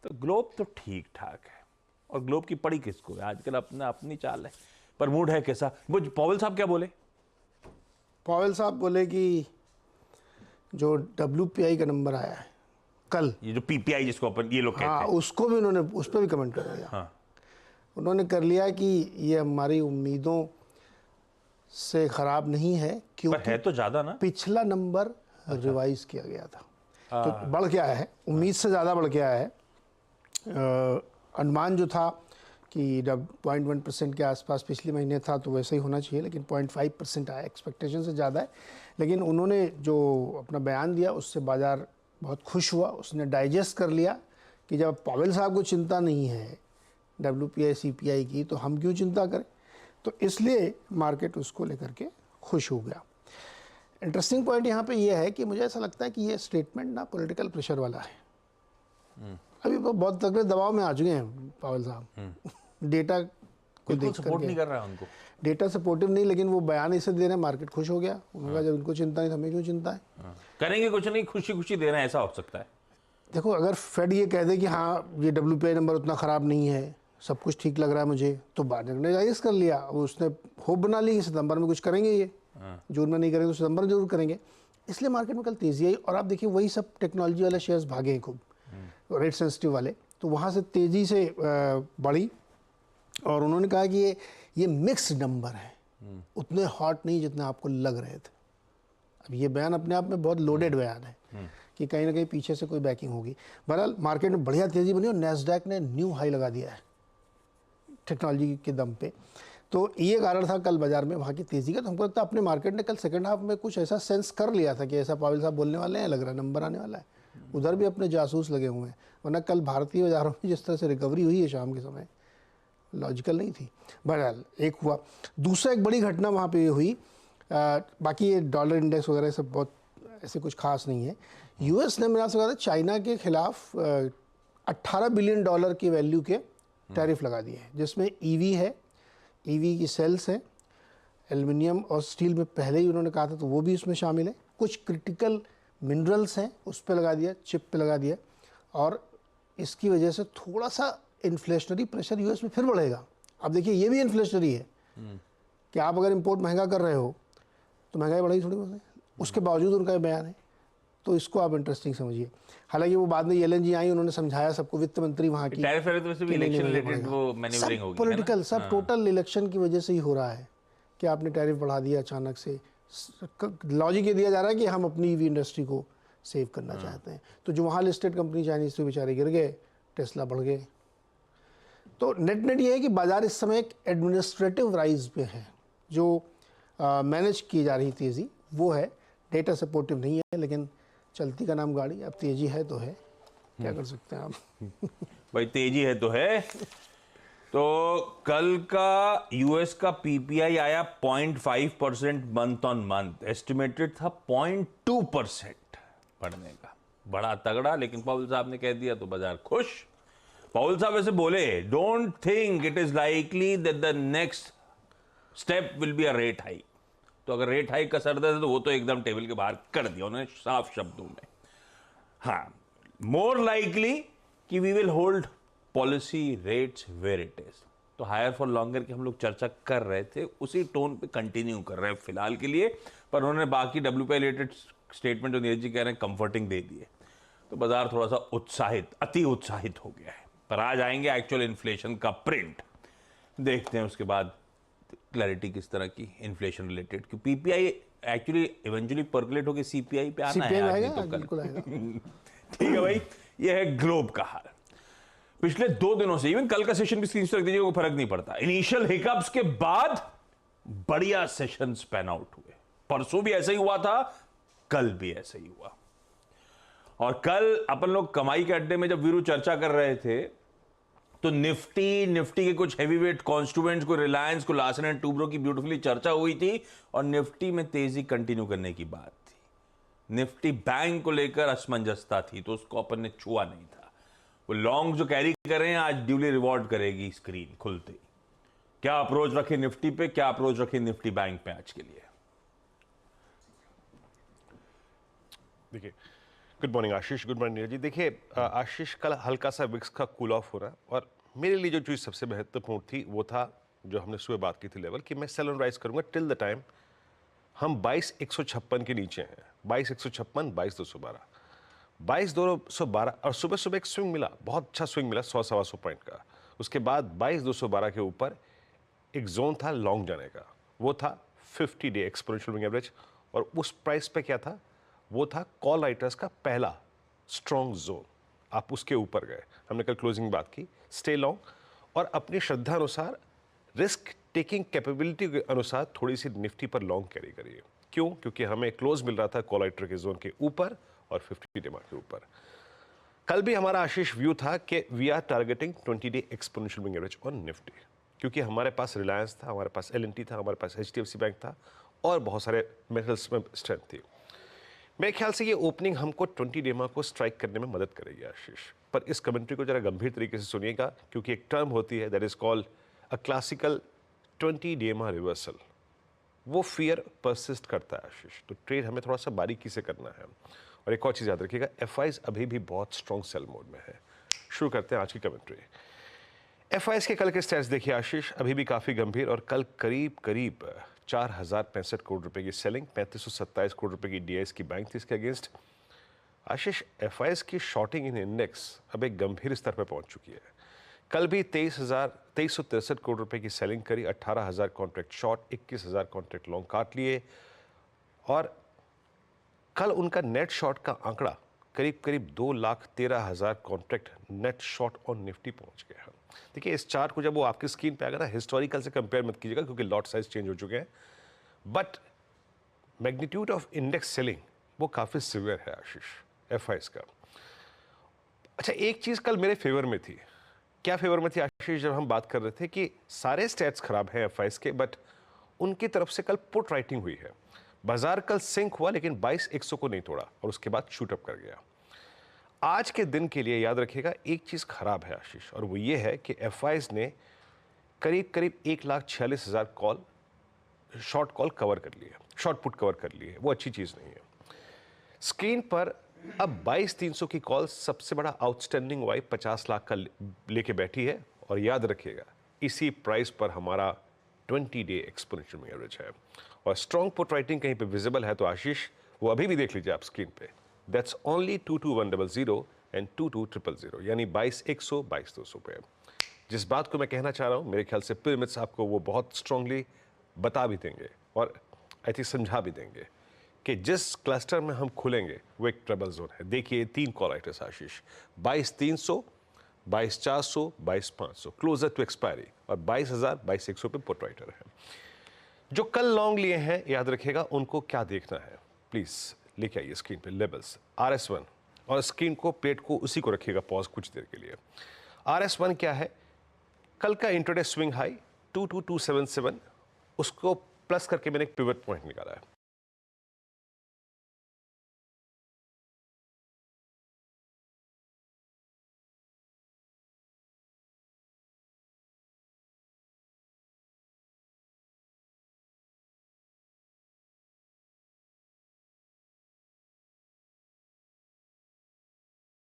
तो ग्लोब तो ठीक ठाक है, और ग्लोब की पड़ी किसको है आजकल, अपना अपनी चाल है, पर मूड है कैसा? वो पॉवेल साहब क्या बोले? पॉवेल साहब बोले कि जो WPI का नंबर आया है कल, ये जो PPI जिसको अपन ये लोग कहते हाँ, हैं, उसको भी उन्होंने उस पर भी कमेंट कर दिया। हाँ, उन्होंने कर लिया कि ये हमारी उम्मीदों से ख़राब नहीं है, पर क्योंकि है तो ज्यादा ना। पिछला नंबर रिवाइज किया गया था। तो हाँ, बढ़ के आया है, उम्मीद से ज़्यादा बढ़ के आया है। अनुमान जो था कि 0.1% के आसपास पिछले महीने था, तो वैसे ही होना चाहिए, लेकिन 0.5% आया, एक्सपेक्टेशन से ज़्यादा है। लेकिन उन्होंने जो अपना बयान दिया उससे बाज़ार बहुत खुश हुआ। उसने डाइजेस्ट कर लिया कि जब पॉवेल साहब को चिंता नहीं है WPI CPI की, तो हम क्यों चिंता करें। तो इसलिए मार्केट उसको लेकर के खुश हो गया। इंटरेस्टिंग पॉइंट यहाँ पे ये है कि मुझे ऐसा लगता है कि ये स्टेटमेंट ना पॉलिटिकल प्रेशर वाला है। अभी वो बहुत तगड़े दबाव में आ चुके हैं पॉवेल साहब डेटा को बिल्कुल देख सपोर्ट नहीं करके। कर रहा है उनको। डेटा सपोर्टिव नहीं, लेकिन वो बयान इसे दे रहे हैं, मार्केट खुश हो गया। उन्होंने कहा जब इनको चिंता नहीं तो हमें क्यों चिंता है। करेंगे कुछ नहीं, खुशी खुशी दे रहे हैं, ऐसा हो सकता है। देखो, अगर फेड ये कह दे कि हाँ ये WPI नंबर उतना ख़राब नहीं है, सब कुछ ठीक लग रहा है मुझे, तो बाजार ने जायज़ कर लिया। वो उसने होप बना ली कि सितंबर में कुछ करेंगे ये, जून में नहीं करेंगे तो सितंबर में जरूर करेंगे। इसलिए मार्केट में कल तेज़ी आई, और आप देखिए वही सब टेक्नोलॉजी वाले शेयर्स भागे हैं खूब, रेट सेंसिटिव वाले, तो वहाँ से तेज़ी से बढ़ी। और उन्होंने कहा कि ये मिक्स्ड नंबर है, उतने हॉट नहीं जितने आपको लग रहे थे। अब ये बयान अपने आप में बहुत लोडेड बयान है कि कहीं ना कहीं पीछे से कोई बैकिंग होगी। बहरहाल मार्केट में बढ़िया तेज़ी बनी और नैस्डैक ने न्यू हाई लगा दिया है टेक्नोलॉजी के दम पे। तो ये कारण था कल बाजार में वहाँ की तेज़ी का। तो हमको लगता है अपने मार्केट ने कल सेकंड हाफ में कुछ ऐसा सेंस कर लिया था कि ऐसा पॉवेल साहब बोलने वाले हैं, लग रहा है नंबर आने वाला है। उधर भी अपने जासूस लगे हुए हैं, वरना कल भारतीय बाजारों में जिस तरह से रिकवरी हुई है शाम के समय, लॉजिकल नहीं थी। बहरहाल एक हुआ। दूसरा एक बड़ी घटना वहाँ पे हुई, बाकी ये डॉलर इंडेक्स वगैरह सब बहुत ऐसे कुछ खास नहीं है। US ने मेरा से कहा था चाइना के खिलाफ $18 बिलियन की वैल्यू के टैरिफ लगा दिए हैं, जिसमें EV है, EV की सेल्स हैं, एल्युमिनियम और स्टील में पहले ही उन्होंने कहा था, तो वो भी इसमें शामिल है। कुछ क्रिटिकल मिनरल्स हैं उस पर लगा दिया, चिप पे लगा दिया। और इसकी वजह से थोड़ा सा इन्फ्लेशनरी प्रेशर US में फिर बढ़ेगा। अब देखिए ये भी इन्फ्लेशनरी है कि आप अगर इंपोर्ट महंगा कर रहे हो तो महंगाई बढ़ेगी थोड़ी बहुत, उसके बावजूद उनका ये बयान है। तो इसको आप इंटरेस्टिंग समझिए। हालांकि वो बाद में LNG आई, उन्होंने समझाया सबको, वित्त मंत्री वहाँ की, टैरिफ तो वैसे भी इलेक्शन रिलेटेड वो मैन्यूवरिंग होगी, पॉलिटिकल, सब टोटल इलेक्शन की वजह से ही हो रहा है कि आपने टैरिफ बढ़ा दिया अचानक से। लॉजिक ये दिया जा रहा है कि हम अपनी EV इंडस्ट्री को सेव करना चाहते हैं। तो जो वहाँ लिस्टेड कंपनी चाइनीज से बेचारे गिर गए, टेस्ला बढ़ गए। तो नेट ये है कि बाजार इस समय एक एडमिनिस्ट्रेटिव राइज पे है। जो मैनेज की जा रही तेज़ी वो है, डेटा सपोर्टिव नहीं है, लेकिन चलती का नाम गाड़ी। अब तेज़ी है तो है, क्या कर सकते हैं आप। भाई तेजी है तो है। तो कल का US का PPI आया 0.5% मंथ ऑन मंथ, एस्टिमेटेड था 0.2% बढ़ने का, बड़ा तगड़ा। लेकिन पॉवेल साहब ने कह दिया तो बाजार खुश। पॉवेल साहब ऐसे बोले, don't think it is likely that the next step will be a rate hike. तो अगर रेट हाइक का सर दर्द है तो वो तो एकदम टेबल के बाहर कर दिया उन्होंने साफ शब्दों में। हाँ, मोर लाइकली कि we will hold policy rates where it is. तो हायर फॉर लॉन्गर की हम लोग चर्चा कर रहे थे, उसी टोन पे कंटिन्यू कर रहे हैं फिलहाल के लिए। पर उन्होंने बाकी WPI रिलेटेड स्टेटमेंट जो नीरज जी कह रहे हैं कंफर्टिंग दे दिए, तो बाजार थोड़ा सा उत्साहित, अति उत्साहित हो गया है। पर आज आएंगे एक्चुअल इन्फ्लेशन का प्रिंट, देखते हैं उसके बाद क्लैरिटी किस तरह की इन्फ्लेशन रिलेटेड। क्योंकि PPI एक्चुअली इवेंचुअली पर्कुलेट होकर CPI पे आना है, CPI में आज नहीं आएगा, तो कल। बिल्कुल आएगा। ठीक है भाई, ये है ग्लोब का हाल। पिछले 2 दिनों से, इवन कल का सेशन भी स्क्रीन से रख दीजिए, कोई फर्क नहीं पड़ता। इनिशियल हिकअप्स के बाद बढ़िया सेशन पैन आउट हुए। परसों भी ऐसा ही हुआ था, कल भी ऐसा ही हुआ। और कल अपन लोग कमाई के अड्डे में जब वीरू चर्चा कर रहे थे, तो निफ्टी के कुछ हैवीवेट कॉन्स्टिट्यूएंट्स को, रिलायंस को, लार्सन एंड टूब्रो की ब्यूटीफुली चर्चा हुई थी, और निफ्टी में तेजी कंटिन्यू करने की बात थी। निफ्टी बैंक को लेकर असमंजसता थी, तो उसको अपन ने छुआ नहीं था। वो लॉन्ग जो कैरी कर रहे हैं, आज ड्यूली रिवॉर्ड करेगी स्क्रीन खुलते ही। क्या अप्रोच रखे निफ्टी पे, क्या अप्रोच रखे निफ्टी बैंक पे आज के लिए? देखिए, गुड मॉर्निंग आशीष, गुड मॉर्निंग नीरज जी। देखिए आशीष, कल हल्का सा विक्स का कूल ऑफ हो रहा है और मेरे लिए जो चीज़ सबसे महत्वपूर्ण थी वो था जो हमने सुबह बात की थी लेवल कि मैं सेल ऑन राइज करूंगा टिल द टाइम हम 22,156 के नीचे हैं। 22,156, 22,212, 22,212 और सुबह सुबह एक स्विंग मिला, बहुत अच्छा स्विंग मिला 100-125 पॉइंट का। उसके बाद 22,212 के ऊपर एक जोन था लॉन्ग जाने का, वो था 50 डे एक्सपोनेंशियल मूविंग एवरेज और उस प्राइस पे क्या था, वो था कॉल राइटर्स का पहला स्ट्रॉन्ग जोन। आप उसके ऊपर गए, हमने कल क्लोजिंग में बात की, स्टे लॉन्ग और अपनी श्रद्धा अनुसार रिस्क टेकिंग कैपेबिलिटी के अनुसार थोड़ी सी निफ्टी पर लॉन्ग कैरी करिए। क्यों? क्योंकि हमें क्लोज मिल रहा था कॉल राइटर के जोन के ऊपर और 50 डे मार्क के ऊपर। कल भी हमारा आशीष व्यू था कि we are targeting 20 day exponential moving average on Nifty, क्योंकि हमारे पास रिलायंस था, हमारे पास एल&टी था, हमारे पास HDFC बैंक था और बहुत सारे मेटल्स में स्ट्रेंथ थी। मेरे ख्याल से ये ओपनिंग हमको 20 डे मार्क को स्ट्राइक करने में मदद करेगी आशीष। पर इस कमेंट्री को जरा गंभीर तरीके से सुनिएगा, क्योंकि एक टर्म होती है that is called a classical 20 day mark reversal. वो फियर परसिस्ट करता है आशीष, तो ट्रेड हमें थोड़ा सा बारीकी से करना है। और एक और चीज़ याद रखिएगा, FIs अभी भी बहुत स्ट्रॉन्ग सेल मोड में है। शुरू करते हैं आज की कमेंट्री। FIs के कल के स्टैट्स देखिए आशीष, अभी भी काफ़ी गंभीर और कल करीब करीब 4,065 करोड़ रुपए की सेलिंग, 3,527 करोड़ रुपए की DIs की बैंक थी इसके अगेंस्ट। आशीष, FIs की शॉर्टिंग इन इंडेक्स अब एक गंभीर स्तर पर पहुंच चुकी है। कल भी 23,363 करोड़ रुपए की सेलिंग करी, 18,000 कॉन्ट्रैक्ट शॉर्ट, 21,000 कॉन्ट्रैक्ट लॉन्ग काट लिए और कल उनका नेट शॉर्ट का आंकड़ा करीब करीब 2,13,000 contract net short on Nifty पहुंच गया है। देखिए इस चार्ट को जब वो आपकी स्क्रीन पे आएगा ना, हिस्टोरिकल से कंपेयर मत कीजिएगा क्योंकि लॉट साइज चेंज हो चुके हैं, but magnitude of index selling वो काफ़ी सिवियर है आशीष FIs का। अच्छा, एक चीज़ कल मेरे फेवर में थी। क्या फेवर में थी आशीष? जब हम बात कर रहे थे कि सारे स्टैट्स खराब हैं FIs के, बट उनकी तरफ से कल पुट राइटिंग हुई है। बाजार कल सिंक हुआ लेकिन 22,100 को नहीं तोड़ा और उसके बाद शूट अप कर गया। आज के दिन के लिए याद रखिएगा एक चीज़ खराब है आशीष, और वो ये है कि FIs ने करीब करीब 1,46,000 कॉल, शॉर्ट कॉल कवर कर लिए, शॉर्ट पुट कवर कर लिए। वो अच्छी चीज़ नहीं है। स्क्रीन पर अब 22,300 की कॉल सबसे बड़ा आउटस्टैंडिंग वाई 50 लाख का लेके बैठी है और याद रखिएगा इसी प्राइस पर हमारा 20 डे एक्सपोनेंशियल मूविंग एवरेज है और स्ट्रॉन्ग पुट राइटिंग कहीं पे विजिबल है तो आशीष वो अभी भी देख लीजिए आप स्क्रीन पे, दैट्स ओनली 22,100 एंड 22,000, यानी 22,100, 22,200 पे। जिस बात को मैं कहना चाह रहा हूँ, मेरे ख्याल से पिरामिड्स आपको वो बहुत स्ट्रांगली बता भी देंगे और आई थिंक समझा भी देंगे कि जिस क्लस्टर में हम खुलेंगे वो एक ट्रबल जोन है। देखिए 3 call writers Ashish, 22,300, 22,400, 22,500 closer to expiry और 22,000, 22,100 पे पुट राइटर है। जो कल लॉन्ग लिए हैं याद रखिएगा उनको क्या देखना है, प्लीज लेके आइए स्क्रीन पे लेवल्स RS1 और स्क्रीन को प्लेट को उसी को रखिएगा पॉज कुछ देर के लिए। RS1 क्या है? कल का इंट्राडे स्विंग हाई 22,277, उसको प्लस करके मैंने एक पिवट पॉइंट निकाला है।